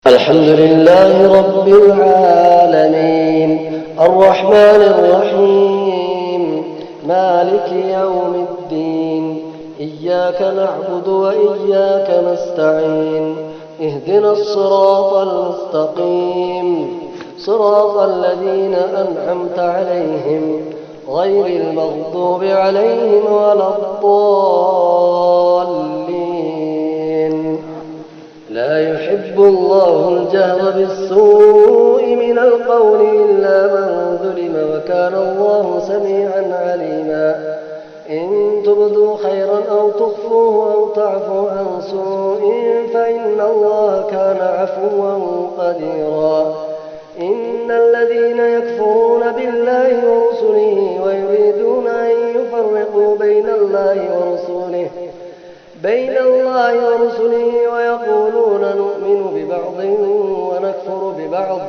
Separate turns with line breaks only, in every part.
الحمد لله رب العالمين الرحمن الرحيم مالك يوم الدين إياك نعبد وإياك نستعين اهدنا الصراط المستقيم صراط الذين أنعمت عليهم غير المغضوب عليهم ولا الضالين. لا يحب الله الجهر بالسوء من القول إلا من ظلم وكان الله سميعا عليما. إن تبدوا خيرا أو تخفوه أو تعفوا عن سوء فإن الله كان عفوا قديرا. إن الذين يكفرون بالله ورسله ويريدون أن يفرقوا بين الله ورسله ويقولون نؤمن ببعض ونكفر ببعض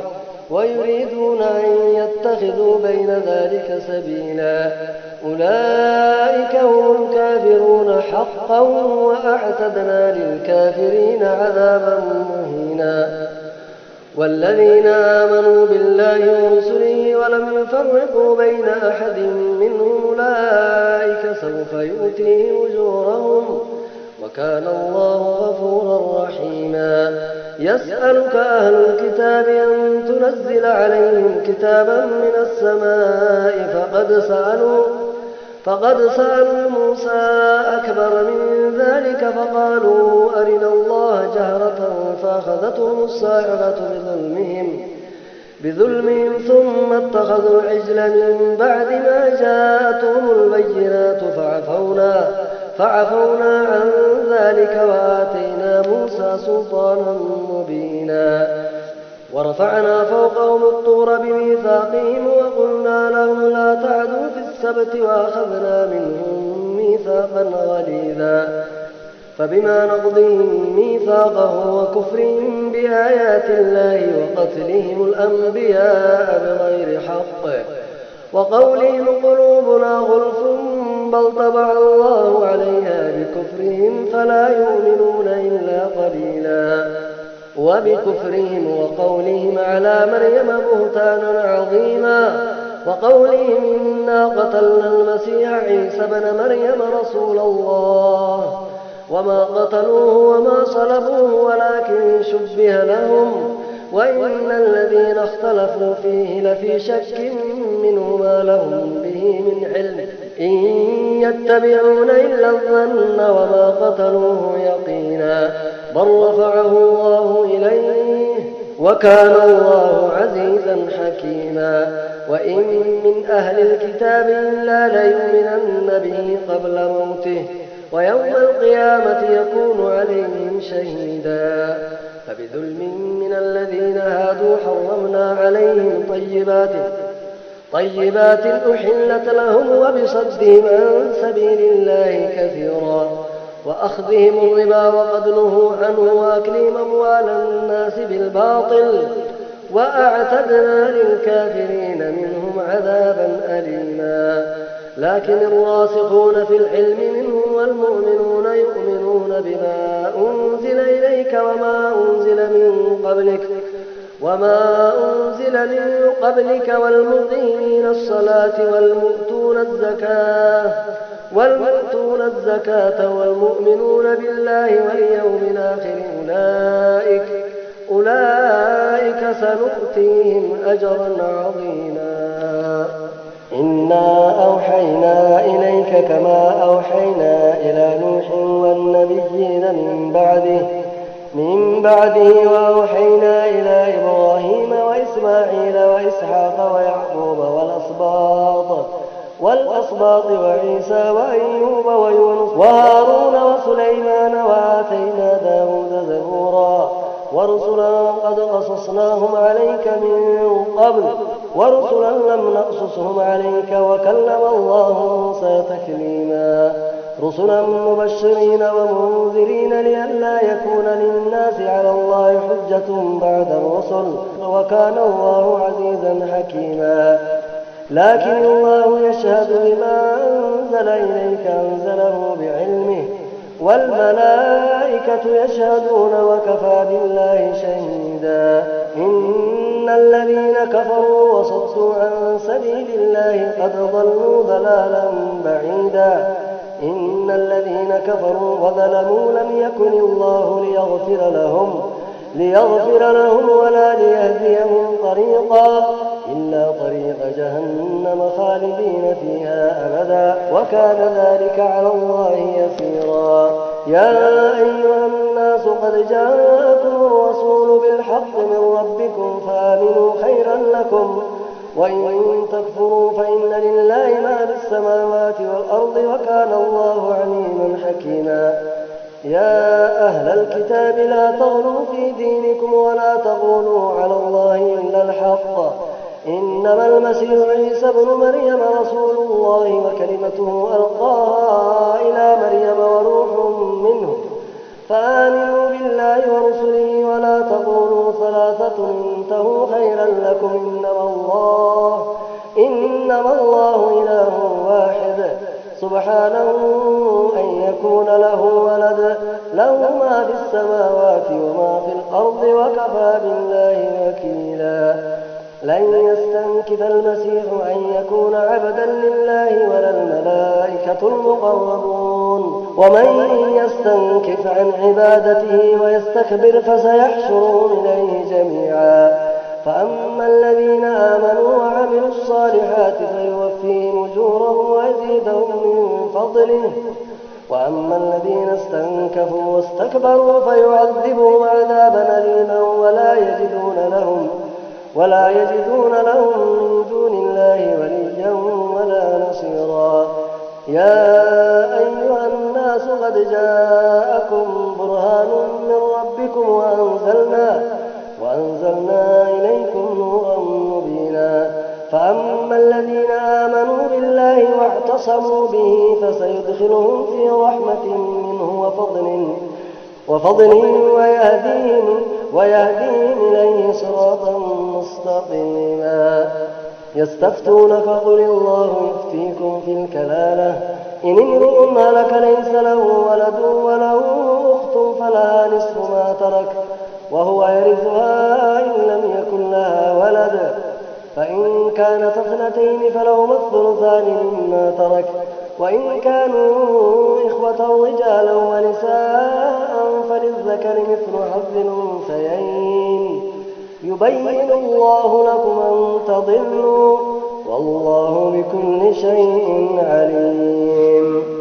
ويريدون أن يتخذوا بين ذلك سبيلا. أولئك هم الكافرون حقا وأعتدنا للكافرين عذابا مهينا. والذين آمنوا بالله ورسله ولم يفرقوا بين أحد منهم أولئك سوف يؤتيهم أجورهم وكان الله غفورا رحيما. يسألك أهل الكتاب أن تنزل عليهم كتابا من السماء فقد سألوا موسى أكبر من ذلك فقالوا أرنا الله جهرة فأخذتهم الصاعقة بظلمهم ثم اتخذوا العجل من بعد ما جاءتهم البينات فعفونا عن ذلك وآتينا موسى سلطانا مبينا. ورفعنا فوقهم الطور بميثاقهم وقلنا لهم لا تعدوا في السبت وأخذنا منهم ميثاقا غليظا. فبما نقضهم ميثاقهم وكفرهم بآيات الله وقتلهم الأنبياء بغير حق وقولهم قلوبنا غلف بل طبع الله عليها بكفرهم فلا يؤمنون إلا قليلا. وبكفرهم وقولهم على مريم بهتانا عظيما وقولهم إنا قتلنا المسيح عيسى بن مريم رسول الله وما قتلوه وما صلبوه ولكن شبه لهم وإن الذين اختلفوا فيه لفي شك منه ما لهم به من علم إن يتبعون إلا الظن وما قتلوه يقينا بل رفعه الله إليه وكان الله عزيزا حكيما. وإن من أهل الكتاب إلا ليؤمنن به قبل موته ويوم القيامة يكون عليهم شهيدا. فبظلم من الذين هادوا حرمنا عليهم طيبات أحلت لهم وبصدهم عن سبيل الله كثيرا وأخذهم الربا وقد نهوا عنه وأكلهم أموال الناس بالباطل وأعتدنا للكافرين منهم عذابا أليما. لكن الراسخون في العلم منهم والمؤمنون يؤمنون بما أنزل إليك وما أنزل من قبلك والمقيمين الصلاة والمؤتون الزكاة والمؤمنون بالله واليوم الآخر أولئك سنؤتيهم أجرا عظيما. إنا أوحينا إليك كما أوحينا إلى نوح والنبيين من بعده وأوحينا إلى إبراهيم وإسماعيل وإسحاق ويعقوب والأسباط وعيسى وأيوب ويونس وهارون وسليمان وآتينا داود زبورا ورسلا قد قصصناهم عليك من قبل ورسلا لم نقصصهم عليك وكلم الله موسى تكليما. رسلا مبشرين ومنذرين لئلا يكون للناس على الله حجة بعد الرسل وكان الله عزيزا حكيما. لكن الله يشهد بما أنزل إليك أنزله بعلمه والملائكة يشهدون وكفى بالله شهيدا. سبيلا. إن الذين كفروا وصدوا عن سبيل الله قد ضلوا ضلالا بعيدا. إن الذين كفروا وظلموا لم يكن الله ليغفر لهم ولا ليهديهم طريقا إلا طريق جهنم خالدين فيها أبدا وكان ذلك على الله يسيرا. يا أيها الناس قد جاءكم الرسول بالحق من ربكم فآمنوا خيرا لكم وإن تكفروا فإن لله ما في السماوات والأرض وكان الله عليما حكيما. يا أهل الكتاب لا تغلوا في دينكم ولا تقولوا على الله إلا الحق. إنما المسيح عيسى ابن مريم رسول الله وكلمته ألقاها إلى مريم وروح منه فآمنوا بالله ورسله ولا تقولوا ثلاثة انتهوا خيرا لكم إنما الله إله واحد سبحانه أن يكون له ولد له ما في السماوات وما في الأرض وكفى بالله وكيلا. لن يستنكف المسيح أن يكون عبدا لله ولا الملائكة المقربون ومن يستنكف عن عبادته ويستكبر فسيحشرهم إليه جميعا. فأما الذين آمنوا وعملوا الصالحات فيوفيهم أجورهم ويزيدهم من فضله وأما الذين استنكفوا واستكبروا فيعذبهم عذابا أليما ولا يجدون لهم من دون الله وليا ولا نصيرا. يا أيها الناس قد جاءكم برهان من ربكم وأنزلنا إليكم نورا مبينا. فأما الذين آمنوا بالله واعتصموا به فسيدخلهم في رحمة منه وفضل ويهديهم إليه صراطا مستقيما. يستفتونك قل الله يفتيكم في الكلالة إن امرؤ هلك ليس له ولد وله أخت فلها نصف ما ترك وهو يرثها إن لم يكن لها ولد فإن كانت اثنتين فلهما الثلثان مما ترك وإن كانوا إخوة رجالا ونساء فللذكر مثل حظ الأنثيين يبين الله لكم أن تضلوا والله بكل شيء عليم.